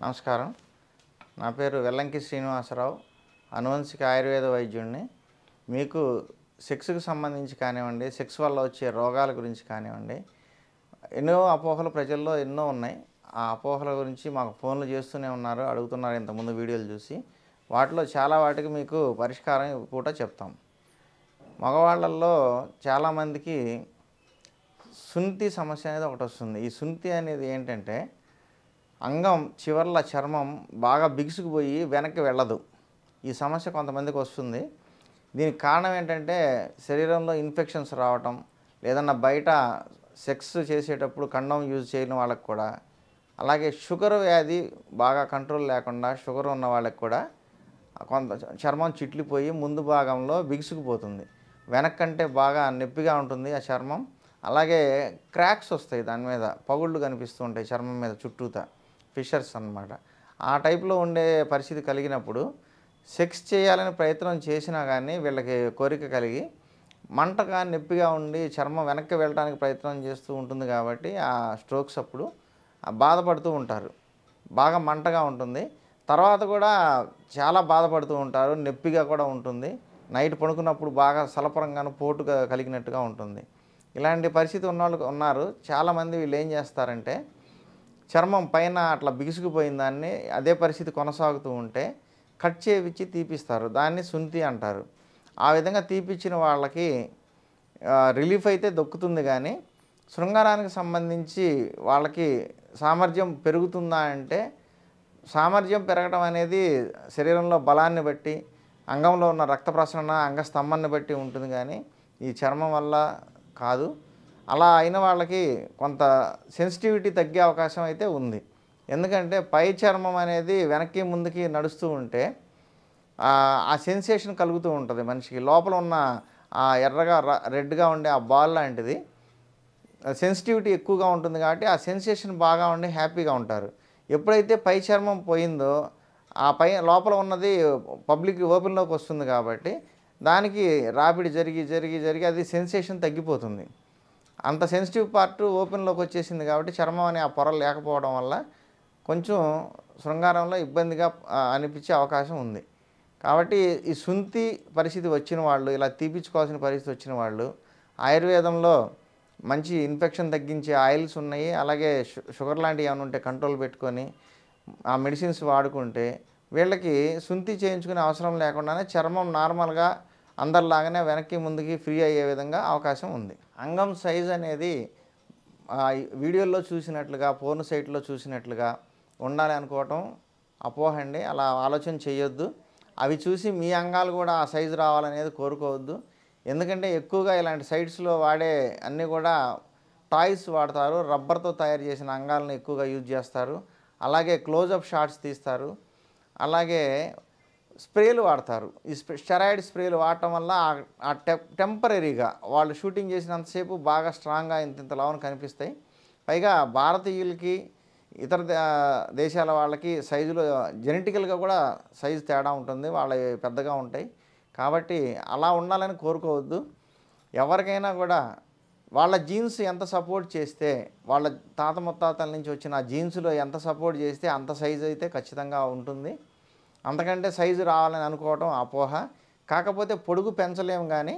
నమస్కారం. నా పేరు వెల్లంకి శ్రీనివాసరావు. అనువంశిక ఆయుర్వేద వైద్యుడిని. మీకు సెక్స్‌కి సంబంధించి కానివ్వండి, సెక్స్ వల్ల వచ్చే రోగాల గురించి కానివ్వండి, ఎన్నో అపోహలు ప్రజల్లో ఎన్నో ఉన్నాయి. ఆ అపోహల గురించి మాకు ఫోన్లు చేస్తూనే ఉన్నారు, అడుగుతున్నారు ఇంతకుముందు వీడియోలు చూసి. వాటిలో చాలా వాటికి మీకు పరిష్కారం ఈ పూట చెప్తాం. మగవాళ్ళల్లో చాలామందికి సున్నితి సమస్య అనేది ఒకటి వస్తుంది. ఈ సున్నితి అనేది ఏంటంటే అంగం చివర్ల చర్మం బాగా బిగుసుకుపోయి వెనక్కి వెళ్ళదు. ఈ సమస్య కొంతమందికి వస్తుంది. దీనికి కారణం ఏంటంటే శరీరంలో ఇన్ఫెక్షన్స్ రావటం, లేదన్నా బయట సెక్స్ చేసేటప్పుడు కండోమ్ యూజ్ చేయని వాళ్ళకి కూడా, అలాగే షుగర్ వ్యాధి బాగా కంట్రోల్ లేకుండా షుగర్ ఉన్న వాళ్ళకి కూడా కొంత చర్మం చిట్లిపోయి ముందు భాగంలో బిగుసుకుపోతుంది. వెనక్కంటే బాగా నొప్పిగా ఉంటుంది ఆ చర్మం. అలాగే క్రాక్స్ వస్తాయి, దాని మీద పగుళ్ళు కనిపిస్తూ ఉంటాయి చర్మం మీద చుట్టూతా, ఫిషర్స్ అన్నమాట. ఆ టైప్లో ఉండే పరిస్థితి కలిగినప్పుడు సెక్స్ చేయాలని ప్రయత్నం చేసినా కానీ వీళ్ళకి కోరిక కలిగి మంటగా నొప్పిగా ఉండి చర్మం వెనక్కి వెళ్ళడానికి ప్రయత్నం చేస్తూ ఉంటుంది. కాబట్టి ఆ స్ట్రోక్స్ అప్పుడు బాధపడుతూ ఉంటారు. బాగా మంటగా ఉంటుంది. తర్వాత కూడా చాలా బాధపడుతూ ఉంటారు, నొప్పిగా కూడా ఉంటుంది. నైట్ పడుకున్నప్పుడు బాగా సలపరంగాను పోటుగా కలిగినట్టుగా ఉంటుంది. ఇలాంటి పరిస్థితి ఉన్నవాళ్ళు ఉన్నారు చాలామంది. వీళ్ళు ఏం చేస్తారంటే చర్మం పైన అట్లా బిగుసుకుపోయిన దాన్ని అదే పరిస్థితి కొనసాగుతూ ఉంటే కట్ చేయించి తీపిస్తారు. దాన్ని సున్నితి అంటారు. ఆ విధంగా తీపిచ్చిన వాళ్ళకి రిలీఫ్ అయితే దొక్కుతుంది. కానీ శృంగారానికి సంబంధించి వాళ్ళకి సామర్థ్యం పెరుగుతుందా అంటే, సామర్థ్యం పెరగడం అనేది శరీరంలో బలాన్ని బట్టి, అంగంలో ఉన్న రక్త ప్రసరణ, అంగస్తంభాన్ని బట్టి ఉంటుంది. కానీ ఈ చర్మం వల్ల కాదు. అలా అయిన వాళ్ళకి కొంత సెన్సిటివిటీ తగ్గే అవకాశం అయితే ఉంది. ఎందుకంటే పై చర్మం అనేది వెనక్కి ముందుకి నడుస్తూ ఉంటే ఆ సెన్సేషన్ కలుగుతూ ఉంటుంది మనిషికి. లోపల ఉన్న ఆ ఎర్రగా రెడ్గా ఉండే ఆ బాల్ లాంటిది సెన్సిటివిటీ ఎక్కువగా ఉంటుంది. కాబట్టి ఆ సెన్సేషన్ బాగా ఉండి హ్యాపీగా ఉంటారు. ఎప్పుడైతే పై చర్మం పోయిందో ఆ పై లోపల ఉన్నది పబ్లిక్ ఓపెన్లోకి వస్తుంది. కాబట్టి దానికి రాపిడి జరిగి జరిగి జరిగి అది సెన్సేషన్ తగ్గిపోతుంది. అంత సెన్సిటివ్ పార్ట్ ఓపెన్లోకి వచ్చేసింది. కాబట్టి చర్మం అనే ఆ పొర లేకపోవడం వల్ల కొంచెం శృంగారంలో ఇబ్బందిగా అనిపించే అవకాశం ఉంది. కాబట్టి ఈ సున్నితి పరిస్థితి వచ్చిన వాళ్ళు, ఇలా తీపించుకోవాల్సిన పరిస్థితి వచ్చిన వాళ్ళు, ఆయుర్వేదంలో మంచి ఇన్ఫెక్షన్ తగ్గించే ఆయిల్స్ ఉన్నాయి. అలాగే షుగర్ లాంటివి ఏమైనా ఉంటే కంట్రోల్ పెట్టుకొని ఆ మెడిసిన్స్ వాడుకుంటే వీళ్ళకి సున్నితి చేయించుకునే అవసరం లేకుండానే చర్మం నార్మల్గా అందరిలాగానే వెనక్కి ముందుకి ఫ్రీ అయ్యే విధంగా అవకాశం ఉంది. అంగం సైజ్ అనేది వీడియోల్లో చూసినట్లుగా, పోర్న్ సైట్లో చూసినట్లుగా ఉండాలి అనుకోవటం అపోహ అండి. అలా ఆలోచన చేయొద్దు. అవి చూసి మీ అంగాలు కూడా ఆ సైజు రావాలనేది కోరుకోవద్దు. ఎందుకంటే ఎక్కువగా ఇలాంటి సైట్స్లో వాడే అన్నీ కూడా టాయ్స్ వాడతారు. రబ్బర్తో తయారు చేసిన అంగాలను ఎక్కువగా యూజ్ చేస్తారు. అలాగే క్లోజప్ షాట్స్ తీస్తారు. అలాగే స్ప్రేలు వాడతారు. ఈ స్టెరాయిడ్ స్ప్రేలు వాడటం వల్ల ఆ టెంపరీగా వాళ్ళు షూటింగ్ చేసినంతసేపు బాగా స్ట్రాంగ్గా ఇంత లవన కనిపిస్తాయి. పైగా భారతీయులకి ఇతర దేశాల వాళ్ళకి సైజులో జెనెటికల్గా కూడా సైజు తేడా ఉంటుంది. వాళ్ళవి పెద్దగా ఉంటాయి. కాబట్టి అలా ఉండాలని కోరుకోవద్దు. ఎవరికైనా కూడా వాళ్ళ జీన్స్ ఎంత సపోర్ట్ చేస్తే, వాళ్ళ తాత ముత్తాతల నుంచి వచ్చిన ఆ జీన్స్లో ఎంత సపోర్ట్ చేస్తే అంత సైజు అయితే ఖచ్చితంగా ఉంటుంది. అంతకంటే సైజు రావాలని అనుకోవటం అపోహ. కాకపోతే పొడుగు పెంచలేము. కానీ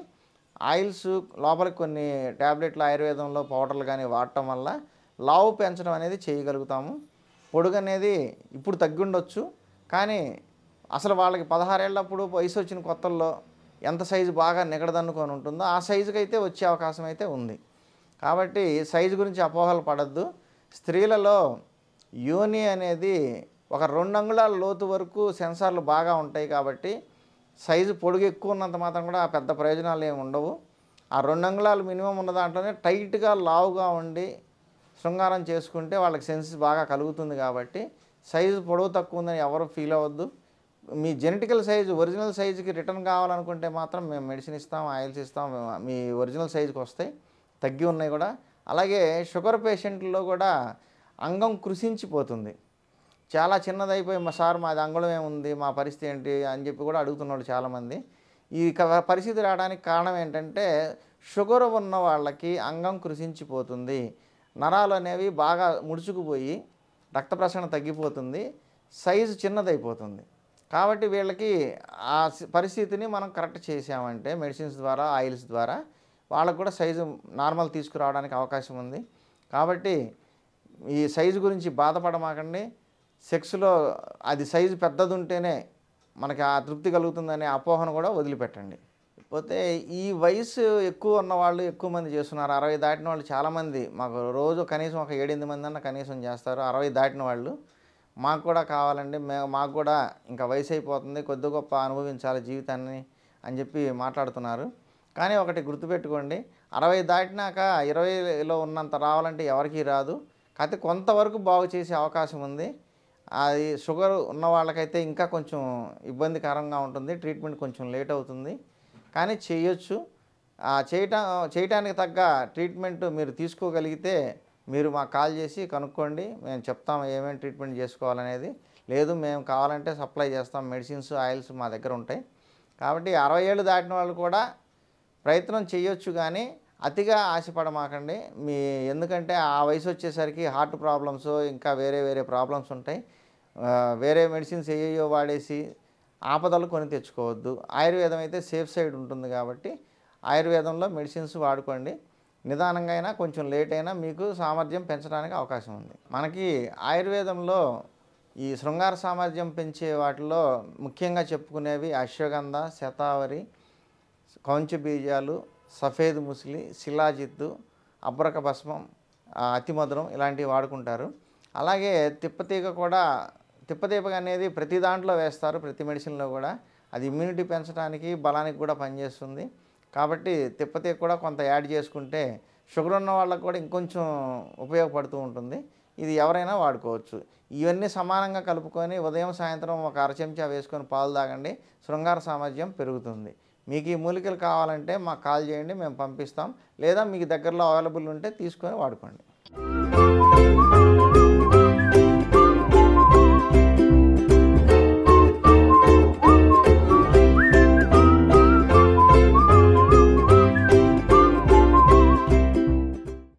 ఆయిల్స్ లోపలికి కొన్ని ట్యాబ్లెట్లు ఆయుర్వేదంలో పౌడర్లు కానీ వాడటం వల్ల లావు పెంచడం అనేది చేయగలుగుతాము. పొడుగు అనేది ఇప్పుడు తగ్గుండొచ్చు. కానీ అసలు వాళ్ళకి 16 ఏళ్ళప్పుడు వయసు వచ్చిన కొత్తల్లో ఎంత సైజు బాగా నిగడదన్నుకొని ఉంటుందో ఆ సైజుకి అయితే వచ్చే అవకాశం అయితే ఉంది. కాబట్టి సైజు గురించి అపోహలు పడద్దు. స్త్రీలలో యోని అనేది ఒక 2 అంగుళాల లోతు వరకు సెన్సార్లు బాగా ఉంటాయి. కాబట్టి సైజు పొడుగు ఎక్కువ ఉన్నంత మాత్రం కూడా పెద్ద ప్రయోజనాలు ఏమి ఉండవు. ఆ 2 అంగుళాలు మినిమం ఉన్న దాంట్లోనే టైట్గా లావుగా ఉండి శృంగారం చేసుకుంటే వాళ్ళకి సెన్స్ బాగా కలుగుతుంది. కాబట్టి సైజు పొడవు తక్కువ ఉందని ఎవరు ఫీల్ అవ్వద్దు. మీ జెనెటికల్ సైజు ఒరిజినల్ సైజుకి రిటర్న్ కావాలనుకుంటే మాత్రం మేము మెడిసిన్ ఇస్తాం, ఆయిల్స్ ఇస్తాం, మీ ఒరిజినల్ సైజుకి వస్తాయి. తగ్గి ఉన్నాయి కూడా. అలాగే షుగర్ పేషెంట్లో కూడా అంగం కృషించిపోతుంది. చాలా చిన్నదైపోయి సార్ మాది అంగుళం ఏముంది, మా పరిస్థితి ఏంటి అని చెప్పి కూడా అడుగుతున్నాడు చాలామంది. ఈ పరిస్థితి రావడానికి కారణం ఏంటంటే షుగర్ ఉన్న వాళ్ళకి అంగం కృషించిపోతుంది. నరాలు అనేవి బాగా ముడుచుకుపోయి రక్త ప్రసరణ తగ్గిపోతుంది. సైజు చిన్నదైపోతుంది. కాబట్టి వీళ్ళకి ఆ పరిస్థితిని మనం కరెక్ట్ చేసామంటే మెడిసిన్స్ ద్వారా, ఆయిల్స్ ద్వారా వాళ్ళకు కూడా సైజు నార్మల్ తీసుకురావడానికి అవకాశం ఉంది. కాబట్టి ఈ సైజు గురించి బాధపడమాకండి. సెక్స్‌లో అది సైజు పెద్దదుంటేనే మనకి ఆ తృప్తి కలుగుతుందనే అపోహను కూడా వదిలిపెట్టండి. పోతే ఈ వయసు ఎక్కువ ఉన్నవాళ్ళు ఎక్కువ మంది చేస్తున్నారు. 60 దాటిన వాళ్ళు చాలామంది మాకు రోజు కనీసం ఒక 7, 8 మందన్నా కనీసం చేస్తారు. 60 దాటిన వాళ్ళు. మాకు కూడా కావాలండి. మాకు కూడా ఇంకా వయసు అయిపోతుంది. కొద్ది గొప్ప అనుభవించాలి జీవితాన్ని అని చెప్పి మాట్లాడుతున్నారు. కానీ ఒకటి గుర్తుపెట్టుకోండి. 60 దాటినాక 20లో ఉన్నంత రావాలంటే ఎవరికీ రాదు. కాకపోతే కొంతవరకు బాగు చేసే అవకాశం ఉంది. అది షుగర్ ఉన్న వాళ్ళకైతే ఇంకా కొంచెం ఇబ్బందికరంగా ఉంటుంది. ట్రీట్మెంట్ కొంచెం లేట్ అవుతుంది. కానీ చేయొచ్చు. చేయటానికి తగ్గ ట్రీట్మెంట్ మీరు తీసుకోగలిగితే మీరు మాకు కాల్ చేసి కనుక్కోండి. మేము చెప్తాం ఏమేమి ట్రీట్మెంట్ చేసుకోవాలనేది. లేదు మేము కావాలంటే సప్లై చేస్తాం. మెడిసిన్స్, ఆయిల్స్ మా దగ్గర ఉంటాయి. కాబట్టి 60 ఏళ్ళు దాటిన వాళ్ళు కూడా ప్రయత్నం చేయొచ్చు కానీ అతిగా ఆశపడమాకండి. ఎందుకంటే ఆ వయసు వచ్చేసరికి హార్ట్ ప్రాబ్లమ్స్ ఇంకా వేరే వేరే ప్రాబ్లమ్స్ ఉంటాయి. వేరే మెడిసిన్స్ ఏయేయో వాడేసి ఆపదలు కొని తెచ్చుకోవద్దు. ఆయుర్వేదం అయితే సేఫ్ సైడ్ ఉంటుంది కాబట్టి ఆయుర్వేదంలో మెడిసిన్స్ వాడుకోండి. నిదానంగా అయినా కొంచెం లేట్ అయినా మీకు సామర్థ్యం పెంచడానికి అవకాశం ఉంది. మనకి ఆయుర్వేదంలో ఈ శృంగార సామర్థ్యం పెంచే వాటిలో ముఖ్యంగా చెప్పుకునేవి అశ్వగంధ, శతావరి, కౌంచ బీజాలు, సఫేద్ ముస్లి, శిలాజిత్తు, అబ్రక భస్మం, అతిమధురం ఇలాంటివి వాడుకుంటారు. అలాగే తిప్పతీగ అనేది ప్రతి దాంట్లో వేస్తారు, ప్రతి మెడిసిన్లో కూడా. అది ఇమ్యూనిటీ పెంచడానికి, బలానికి కూడా పనిచేస్తుంది. కాబట్టి తిప్పతీగ కూడా కొంత యాడ్ చేసుకుంటే షుగర్ ఉన్న వాళ్ళకు కూడా ఇంకొంచెం ఉపయోగపడుతూ ఉంటుంది. ఇది ఎవరైనా వాడుకోవచ్చు. ఇవన్నీ సమానంగా కలుపుకొని ఉదయం, సాయంత్రం ఒక అర చెంచా వేసుకొని పాలు తాగండి. శృంగార సామర్థ్యం పెరుగుతుంది. మీకు ఈ మూలికలు కావాలంటే మాకు కాల్ చేయండి, మేము పంపిస్తాం. లేదా మీకు దగ్గరలో అవైలబుల్ ఉంటే తీసుకొని వాడుకోండి.